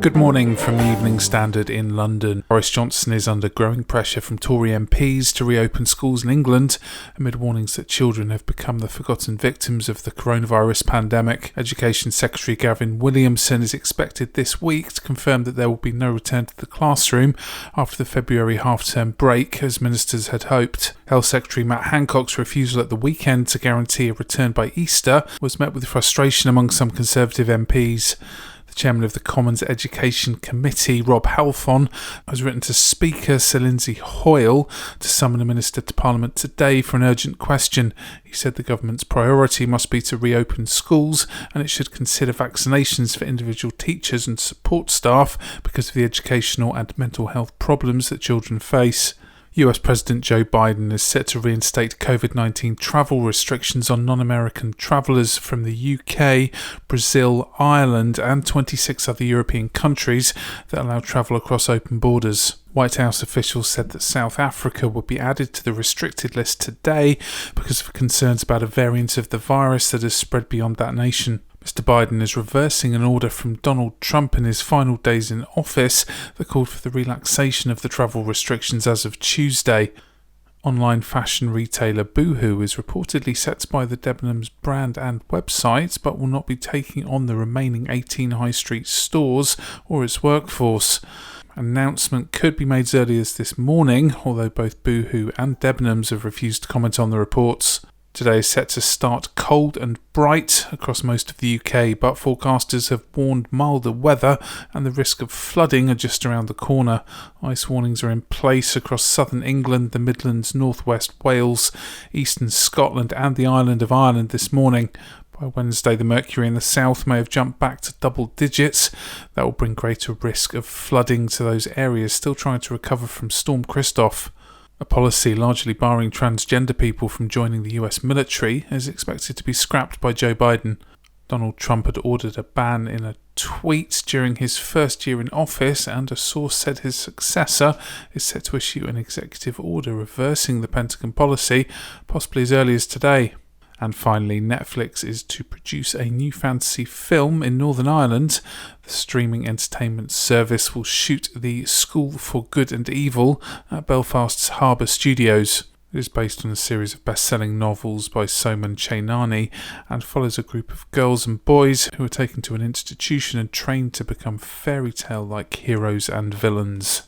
Good morning from the Evening Standard in London. Boris Johnson is under growing pressure from Tory MPs to reopen schools in England amid warnings that children have become the forgotten victims of the coronavirus pandemic. Education Secretary Gavin Williamson is expected this week to confirm that there will be no return to the classroom after the February half-term break, as ministers had hoped. Health Secretary Matt Hancock's refusal at the weekend to guarantee a return by Easter was met with frustration among some Conservative MPs. The chairman of the Commons Education Committee, Rob Halfon, has written to Speaker Sir Lindsay Hoyle to summon a minister to Parliament today for an urgent question. He said the government's priority must be to reopen schools and it should consider vaccinations for individual teachers and support staff because of the educational and mental health problems that children face. US President Joe Biden is set to reinstate COVID-19 travel restrictions on non-American travellers from the UK, Brazil, Ireland and 26 other European countries that allow travel across open borders. White House officials said that South Africa would be added to the restricted list today because of concerns about a variant of the virus that has spread beyond that nation. Mr. Biden is reversing an order from Donald Trump in his final days in office that called for the relaxation of the travel restrictions as of Tuesday. Online fashion retailer Boohoo is reportedly set to buy the Debenhams brand and website, but will not be taking on the remaining 18 high street stores or its workforce. An announcement could be made as early as this morning, although both Boohoo and Debenhams have refused to comment on the reports. Today is set to start cold and bright across most of the UK, but forecasters have warned milder weather and the risk of flooding are just around the corner. Ice warnings are in place across southern England, the Midlands, northwest Wales, eastern Scotland and the island of Ireland this morning. By Wednesday, the mercury in the south may have jumped back to double digits. That will bring greater risk of flooding to those areas still trying to recover from Storm Christoph. A policy largely barring transgender people from joining the US military is expected to be scrapped by Joe Biden. Donald Trump had ordered a ban in a tweet during his first year in office, and a source said his successor is set to issue an executive order reversing the Pentagon policy, possibly as early as today. And finally, Netflix is to produce a new fantasy film in Northern Ireland. The streaming entertainment service will shoot The School for Good and Evil at Belfast's Harbour Studios. It is based on a series of best-selling novels by Soman Chainani and follows a group of girls and boys who are taken to an institution and trained to become fairy tale-like heroes and villains.